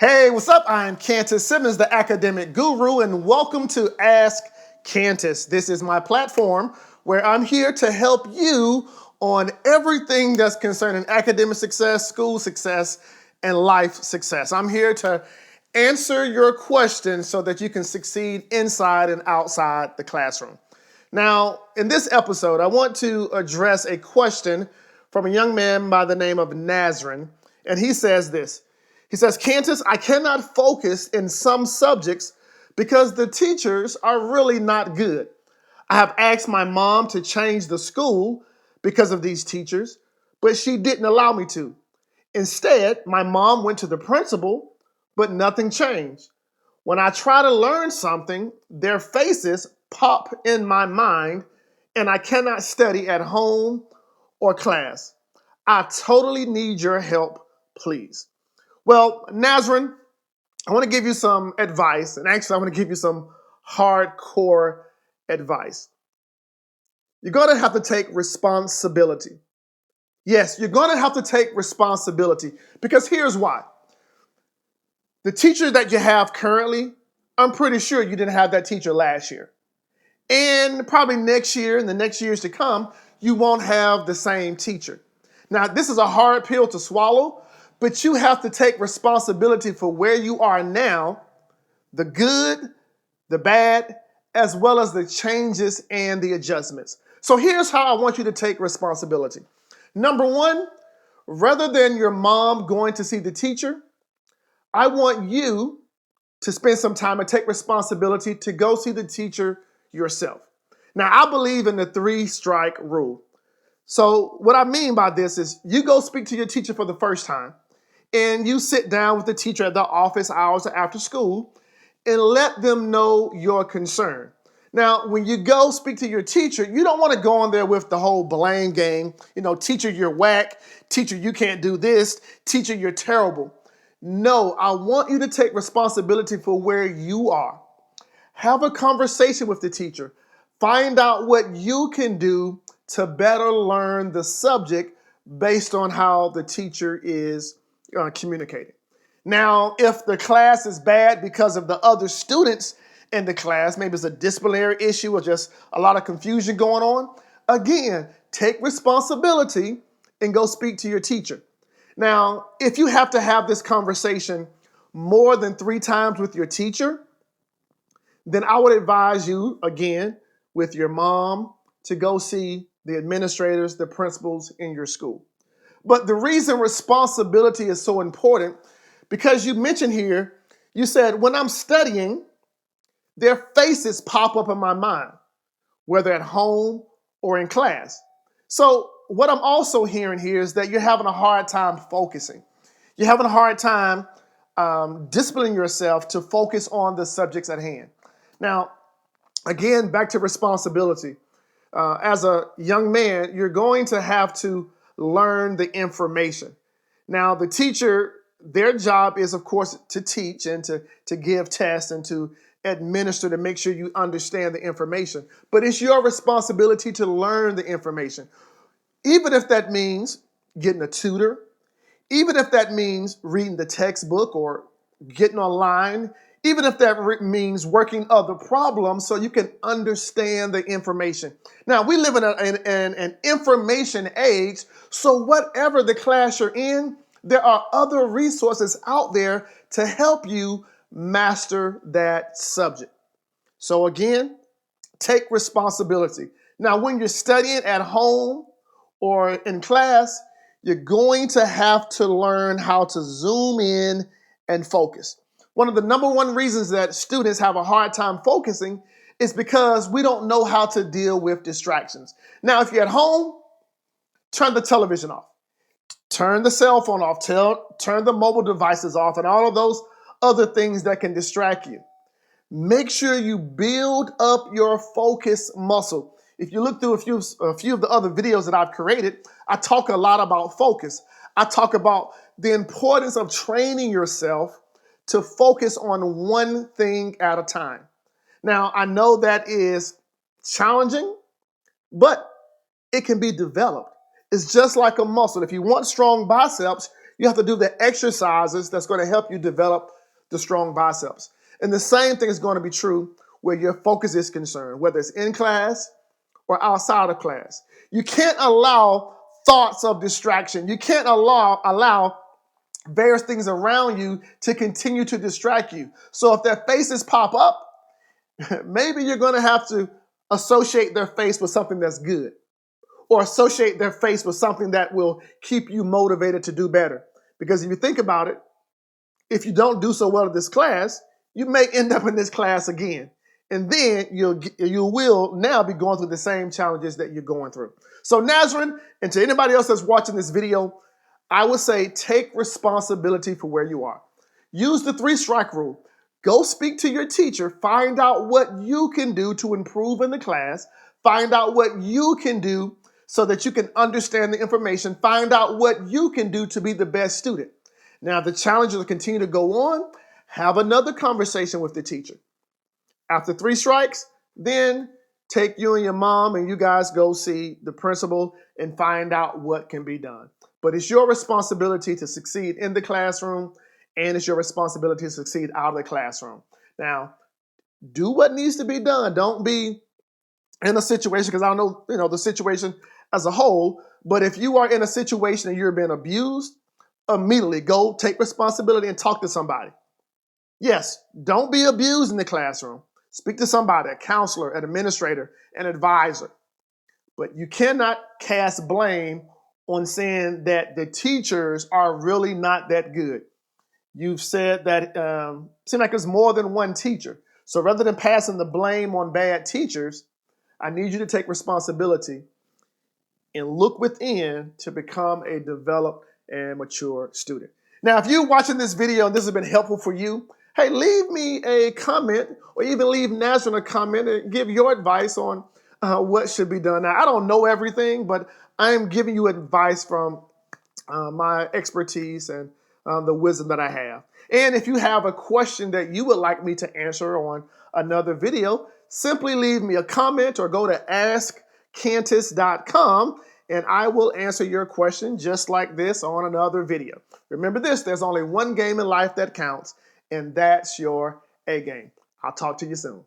Hey, what's up? I'm Kantis Simmons, the academic guru, and welcome to Ask Kantis. This is my platform where I'm here to help you on everything that's concerning academic success, school success, and life success. I'm here to answer your questions so that you can succeed inside and outside the classroom. Now, in this episode, I want to address a question from a young man by the name of Nazrin, and he says this. He says, Kantis, I cannot focus in some subjects because the teachers are really not good. I have asked my mom to change the school because of these teachers, but she didn't allow me to. Instead, my mom went to the principal, but nothing changed. When I try to learn something, their faces pop in my mind, and I cannot study at home or class. I totally need your help, please. Well, Nazrin, I want to give you some advice, and actually I want to give you some hardcore advice. You're going to have to take responsibility. Yes, you're going to have to take responsibility because here's why. The teacher that you have currently, I'm pretty sure you didn't have that teacher last year. And probably next year and the next years to come, you won't have the same teacher. Now, this is a hard pill to swallow, but you have to take responsibility for where you are now, the good, the bad, as well as the changes and the adjustments. So here's how I want you to take responsibility. Number one, rather than your mom going to see the teacher, I want you to spend some time and take responsibility to go see the teacher yourself. Now, I believe in the 3-strike rule. So what I mean by this is you go speak to your teacher for the first time and you sit down with the teacher at the office hours or after school and let them know your concern. Now, when you go speak to your teacher, you don't want to go on there with the whole blame game. Teacher, you're whack. Teacher, you can't do this. Teacher, you're terrible. No, I want you to take responsibility for where you are. Have a conversation with the teacher. Find out what you can do to better learn the subject based on how the teacher is communicating. Now, if the class is bad because of the other students in the class, maybe it's a disciplinary issue or just a lot of confusion going on, again, take responsibility and go speak to your teacher. Now, if you have to have this conversation more than 3 times with your teacher, then I would advise you, again, with your mom, to go see the administrators, the principals in your school. But the reason responsibility is so important, because you mentioned here, you said, when I'm studying, their faces pop up in my mind, whether at home or in class. So what I'm also hearing here is that you're having a hard time focusing. You're having a hard time disciplining yourself to focus on the subjects at hand. Now, again, back to responsibility. As a young man, you're going to have to learn the information. Now, the teacher, their job is, of course, to teach and to give tests and to administer to make sure you understand the information. But it's your responsibility to learn the information. Even if that means getting a tutor, even if that means reading the textbook or getting online, even if that means working other problems so you can understand the information. Now, we live in an information age, so whatever the class you're in, there are other resources out there to help you master that subject. So again, take responsibility. Now, when you're studying at home or in class, you're going to have to learn how to zoom in and focus. One of the number one reasons that students have a hard time focusing is because we don't know how to deal with distractions. Now, if you're at home, turn the television off, turn the cell phone off, turn the mobile devices off, and all of those other things that can distract you. Make sure you build up your focus muscle. If you look through a few of the other videos that I've created, I talk a lot about focus. I talk about the importance of training yourself to focus on one thing at a time. Now, I know that is challenging, but it can be developed. It's just like a muscle. If you want strong biceps, You have to do the exercises that's going to help you develop the strong biceps. And the same thing is going to be true where your focus is concerned, whether it's in class or outside of class. You can't allow thoughts of distraction. You can't allow various things around you to continue to distract you. So if their faces pop up, maybe you're going to have to associate their face with something that's good, or associate their face with something that will keep you motivated to do better. Because if you think about it, if you don't do so well at this class, you may end up in this class again. And then you will now be going through the same challenges that you're going through. So Nazarene, and to anybody else that's watching this video, I would say take responsibility for where you are. Use the 3-strike rule. Go speak to your teacher. Find out what you can do to improve in the class. Find out what you can do so that you can understand the information. Find out what you can do to be the best student. Now, the challenges will continue to go on. Have another conversation with the teacher. After 3 strikes, then take you and your mom and you guys go see the principal and find out what can be done. But it's your responsibility to succeed in the classroom, and it's your responsibility to succeed out of the classroom. Now, do what needs to be done. Don't be in a situation, because I don't know, the situation as a whole, but if you are in a situation and you're being abused, immediately go take responsibility and talk to somebody. Yes, don't be abused in the classroom. Speak to somebody, a counselor, an administrator, an advisor. But you cannot cast blame on saying that the teachers are really not that good. You've said that it seems like there's more than one teacher. So rather than passing the blame on bad teachers, I need you to take responsibility and look within to become a developed and mature student. Now, if you're watching this video and this has been helpful for you, hey, leave me a comment, or even leave Nazarene a comment and give your advice on what should be done. Now, I don't know everything, but I'm giving you advice from my expertise and the wisdom that I have. And if you have a question that you would like me to answer on another video, simply leave me a comment or go to askkantis.com and I will answer your question just like this on another video. Remember this, there's only one game in life that counts, and that's your A game. I'll talk to you soon.